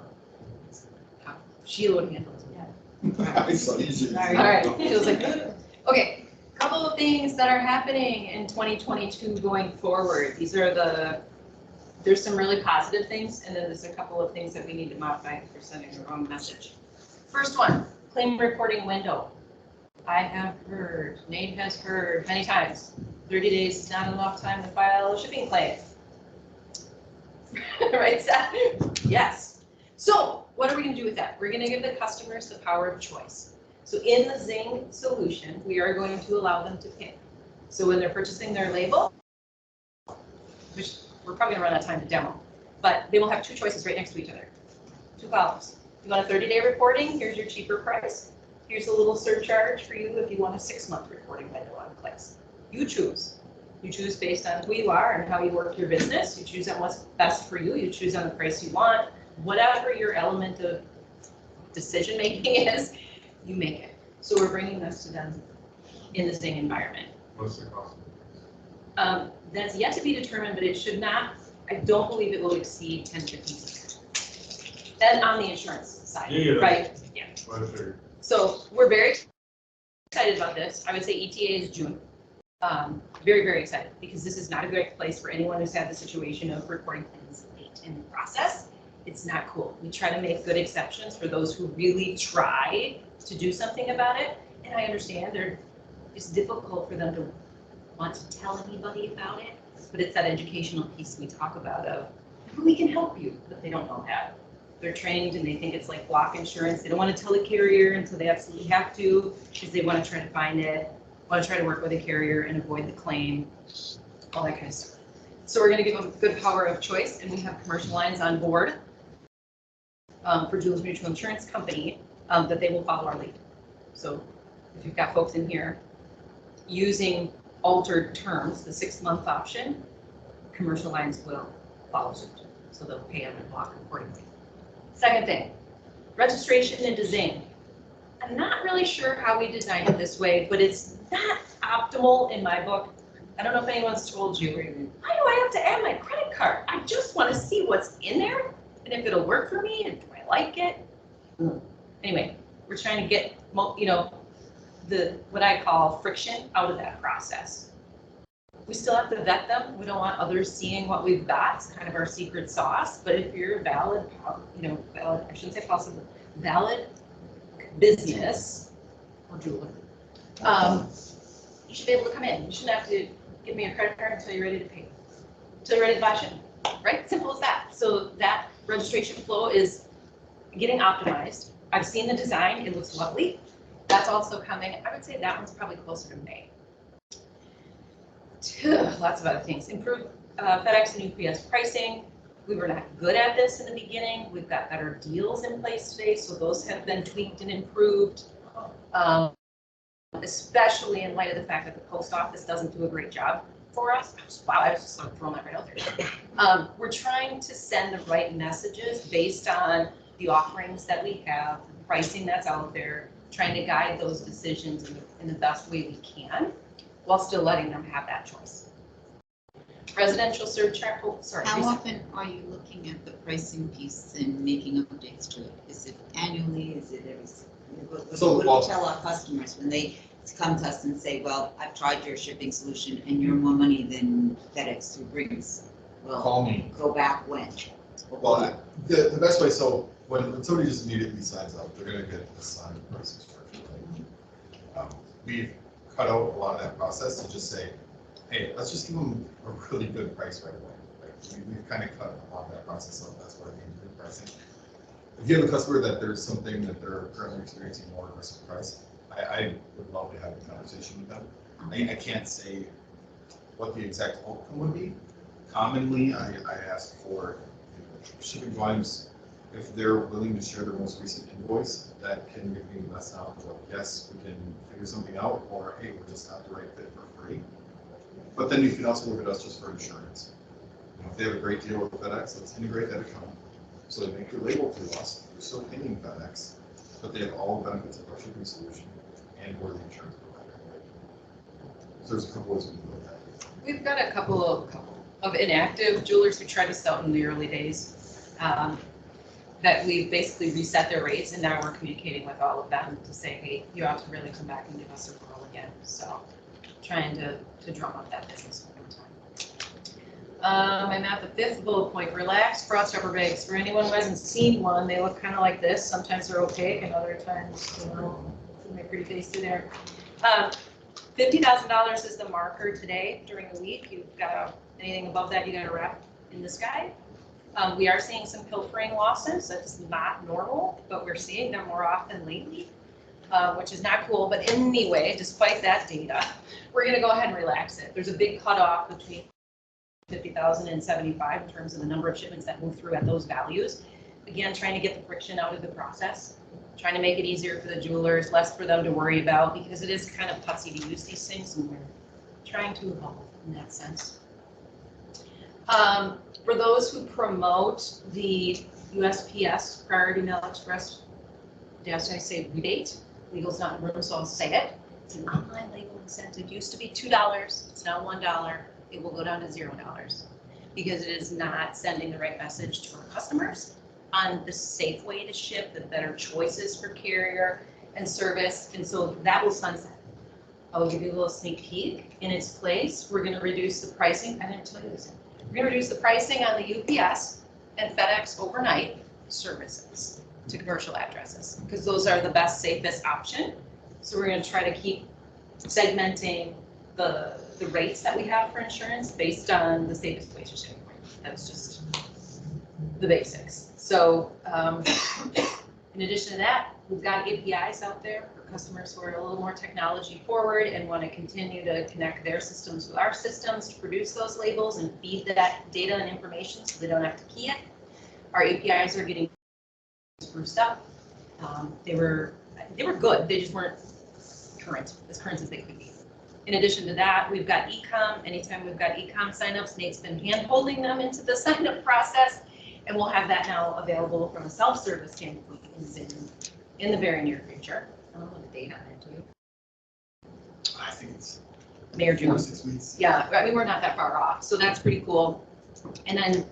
Sheila would handle it, yeah. It's so easy. All right, it was like, okay, couple of things that are happening in 2022 going forward. There's some really positive things, and then there's a couple of things that we need to modify if we're sending the wrong message. First one, claim reporting window. I have heard, Nate has heard many times, 30 days is not enough time to file a shipping claim. Right, Seth? Yes. So what are we gonna do with that? We're gonna give the customers the power of choice. So in the Zing solution, we are going to allow them to pick. So when they're purchasing their label, which we're probably gonna run out of time to demo, but they will have two choices right next to each other. Two columns. You want a 30-day reporting? Here's your cheaper price. Here's a little surcharge for you if you want a 6-month reporting window on clicks. You choose. You choose based on who you are and how you work your business. You choose on what's best for you. You choose on the price you want. Whatever your element of decision making is, you make it. So we're bringing this to them in the Zing environment. What's the cost? That's yet to be determined, but it should not, I don't believe it will exceed 10-15%. And on the insurance side, Yeah. right? Yeah. What if they're- So we're very excited about this. I would say ETA is June. Very, very excited because this is not a great place for anyone who's had the situation of reporting things late in the process. It's not cool. We try to make good exceptions for those who really try to do something about it. And I understand it's difficult for them to want to tell anybody about it, but it's that educational piece we talk about of we can help you, but they don't know that. They're trained and they think it's like block insurance. They don't want to tell the carrier until they absolutely have to because they want to try to find it, want to try to work with a carrier and avoid the claim, all that kind of stuff. So we're going to give them good power of choice, and we have commercial lines on board for Jules Mutual Insurance Company that they will follow our lead. So if you've got folks in here using altered terms, the 6-month option, commercial lines will follow suit. So they'll pay them and block accordingly. Second thing, registration into Zing. I'm not really sure how we designed it this way, but it's not optimal in my book. I don't know if anyone's told you, why do I have to add my credit card? I just want to see what's in there and if it'll work for me and do I like it? Anyway, we're trying to get, what I call friction out of that process. We still have to vet them. We don't want others seeing what we've got. It's kind of our secret sauce. But if you're a valid, I shouldn't say possible, valid business, or jeweler, you should be able to come in. You shouldn't have to give me a credit card until you're ready to pay, until you're ready to buy shipping, right? Simple as that. So that registration flow is getting optimized. I've seen the design. It looks lovely. That's also coming. I would say that one's probably closer to May. Lots of other things. Improve FedEx and UPS pricing. We were not good at this in the beginning. We've got better deals in place today, so those have been tweaked and improved, especially in light of the fact that the post office doesn't do a great job for us. Wow, I was just sort of throwing that right out there. We're trying to send the right messages based on the offerings that we have, the pricing that's out there, trying to guide those decisions in the best way we can, while still letting them have that choice. Residential surcharge, How often are you looking at the pricing piece and making updates to it? Is it annually? Is it every? What do we tell our customers when they come to us and say, well, I've tried your shipping solution and you're more money than FedEx who brings? Well, Call me. Go back when? Well, the best way, so when somebody just immediately signs up, they're gonna get assigned pricing structure, right? We've cut out a lot of that process to just say, hey, let's just give them a really good price right away. Right? we've kind of cut a lot of that process out, that's why we do pricing. If you have a customer that there's something that they're currently experiencing more aggressive price, I would love to have a conversation with them. I can't say what the exact outcome would be. Commonly, I ask for shipping volumes, if they're willing to share their most recent invoice, that can give me the best out. So yes, we can figure something out, or hey, we're just not the right fit for free. But then you can also look at us just for insurance. If they have a great deal with FedEx, let's integrate that account. So they make your label through us, they're still paying FedEx, but they have all the benefits of our shipping solution and we're the insurance provider. So there's a couple ways we can do that. We've got a couple of inactive jewelers who tried us out in the early days, that we've basically reset their rates, and now we're communicating with all of them to say, hey, you have to really come back and give us a referral again. So trying to drum up that business one more time. I'm at the fifth bullet point, relaxed frost rubber bags. For anyone who hasn't seen one, they look kind of like this. Sometimes they're opaque and other times, you know, my pretty face through there. $50,000 is the marker today during the week. You've got anything above that, you got to wrap in the sky. We are seeing some pilfering losses. That's not normal, but we're seeing them more often lately, which is not cool. But anyway, despite that data, we're going to go ahead and relax it. There's a big cutoff between 50,000 and 75 in terms of the number of shipments that move through at those values. Again, trying to get the friction out of the process, trying to make it easier for the jewelers, less for them to worry about, because it is kind of putsy to use these things, and we're trying to evolve in that sense. For those who promote the USPS Priority Mail Express, dare I say rebate, legal's not in the room, so I'll say it. It's an online label incentive. It used to be $2, it's now $1. It will go down to $0 because it is not sending the right message to our customers on the safe way to ship, the better choices for carrier and service, and so that will sunset. I will give you a little sneak peek. In its place, we're going to reduce the pricing. I didn't tell you this. We're going to reduce the pricing on the UPS and FedEx overnight services to commercial addresses because those are the best, safest option. So we're going to try to keep segmenting the rates that we have for insurance based on the safest place to ship. That's just the basics. So in addition to that, we've got APIs out there for customers who are a little more technology forward and want to continue to connect their systems with our systems to produce those labels and feed that data and information so they don't have to key it. Our APIs are getting spruced up. They were good, they just weren't as current as they could be. In addition to that, we've got e-com. Anytime we've got e-com signups, Nate's been hand-holding them into the sign-up process, and we'll have that now available from a self-service standpoint in the very near future. I don't know the date on it, do you? I think it's May or June. 4 to 6 weeks. Yeah, I mean, we're not that far off, so that's pretty cool. And then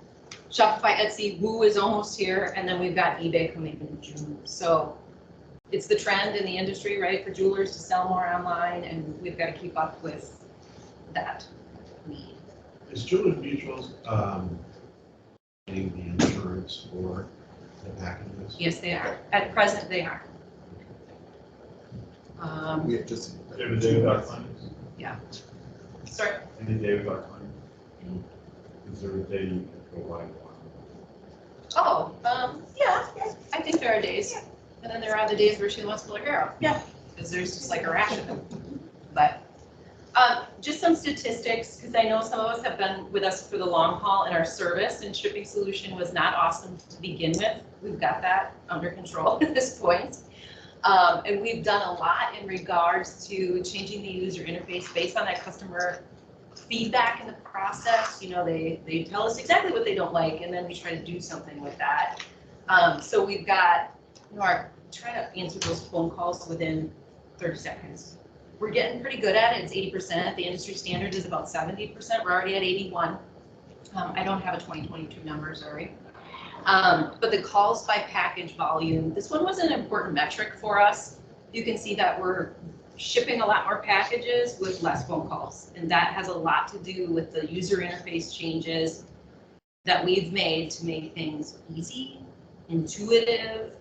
Shopify, Etsy, Woo is almost here, and then we've got eBay coming in June. So it's the trend in the industry, right, for jewelers to sell more online, and we've got to keep up with that need. Is Jewelers Mutuals getting the insurance for the packages? Yes, they are. At present, they are. We have just. Every day without claims? Sorry. Any day without claims? Is there a day you can go by? Oh, yeah, I think there are days. And then there are the days where she wants to pull her hair out. Yeah. Because there's just like a rash of them. But just some statistics, because I know some of us have been with us for the long haul, and our service and shipping solution was not awesome to begin with. We've got that under control at this point. And we've done a lot in regards to changing the user interface based on that customer feedback in the process. You know, they tell us exactly what they don't like, and then we try to do something with that. So we've got, you know, try to answer those phone calls within 30 seconds. We're getting pretty good at it. It's 80%. The industry standard is about 70%. We're already at 81. I don't have a 2022 number, sorry. But the calls by package volume, this one was an important metric for us. You can see that we're shipping a lot more packages with less phone calls. And that has a lot to do with the user interface changes that we've made to make things easy, intuitive,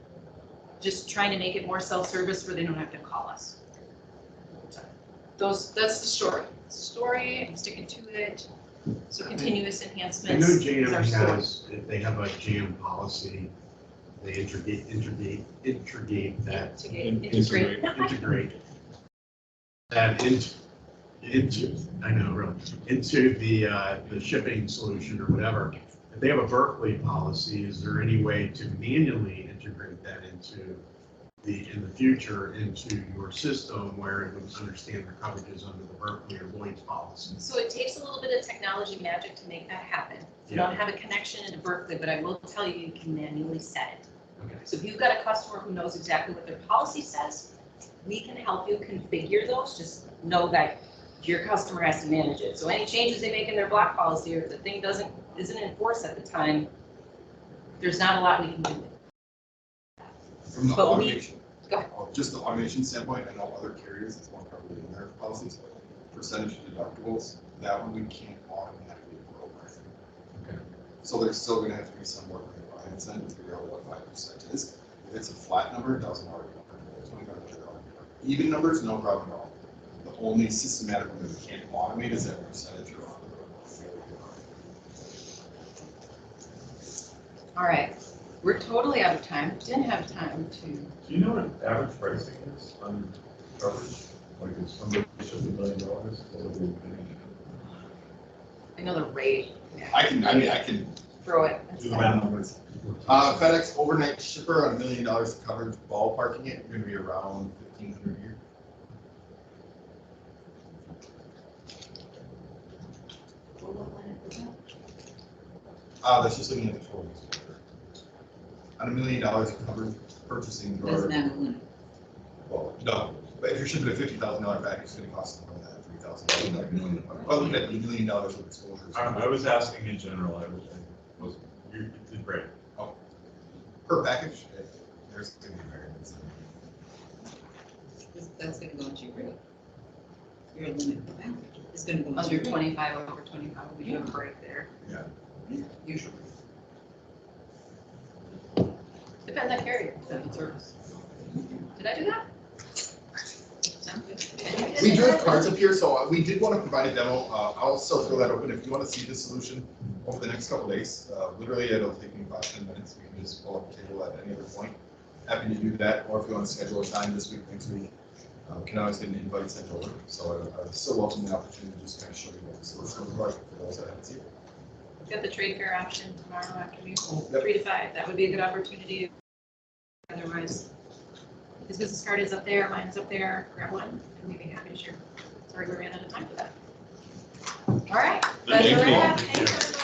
just trying to make it more self-service where they don't have to call us. That's the story. I'm sticking to it. So continuous I enhancements. know is JM our sort. has, if they have a JM policy, they integrate that, integrate that into, I know, really, into the shipping solution or whatever. If they have a Berkeley policy, is there any way to manually integrate that into in the future into your system where it would understand the coverages under the Berkeley or Lloyd's policy? So it takes a little bit of technology magic to make that happen. You Yeah. don't have a connection into Berkeley, but I will tell you, you can manually set it. Okay. So if you've got a customer who knows exactly what their policy says, we can help you configure those. Just know that your customer has to manage it. So any changes they make in their block policy, or if the thing isn't enforced at the time, there's not a lot we can do. From the But we- automation. go ahead. Just the automation standpoint, I know other carriers, it's more probably in their policies, percentage deductibles, that one we can't automatically program. Okay. So there's still gonna have to be some work on the client's end to figure out what 5% is. If it's a flat number, $1,000, $25, even numbers, no problem at all. The only systematic one that we can't automate is that percentage or on All right, we're totally out of time. Didn't have time to. Do you know what average pricing is on coverage? Like if somebody shows $1 million, what would we pay? I know the rate. I can Throw it. do the math numbers. FedEx overnight shipper on $1 million of coverage, ballparking it, you're gonna be around 1,500 a year. That's just looking at the total. On $1 million of coverage, purchasing your, Doesn't have a limit. well, no, but if you're shipping a $50,000 package, it's gonna cost more than that, $3,000. Like $1 million. Well, looking at $1 million of exposure. I was asking in general, you did great. Per package, there's gonna be variance. That's gonna go into your rate. Your limit per package is gonna go into Under your rate. 25, over 25, we do a break there. Yeah. Usually. Depends on carrier, depends on service. Did I do that? Sound good? We do have cards up here, so we did want to provide a demo. I'll still throw that open if you want to see the solution over the next couple of days. Literally, it'll take me about 10 minutes. We can just pull up the table at any other point. Happy to do that, or if you want to schedule a time this week, next week, can always get an invite sent over. So I still welcome the opportunity to just kind of show you what the solution looks like for those that haven't seen it. We've got the trade fair option tomorrow afternoon, Yep. 3 to 5. That would be a good opportunity. Otherwise, his business card is up there, mine's up there. Grab one, and we'd be happy to share. Sorry, we ran out of time for that. All right. That's Thank a you. wrap. Thanks, everybody.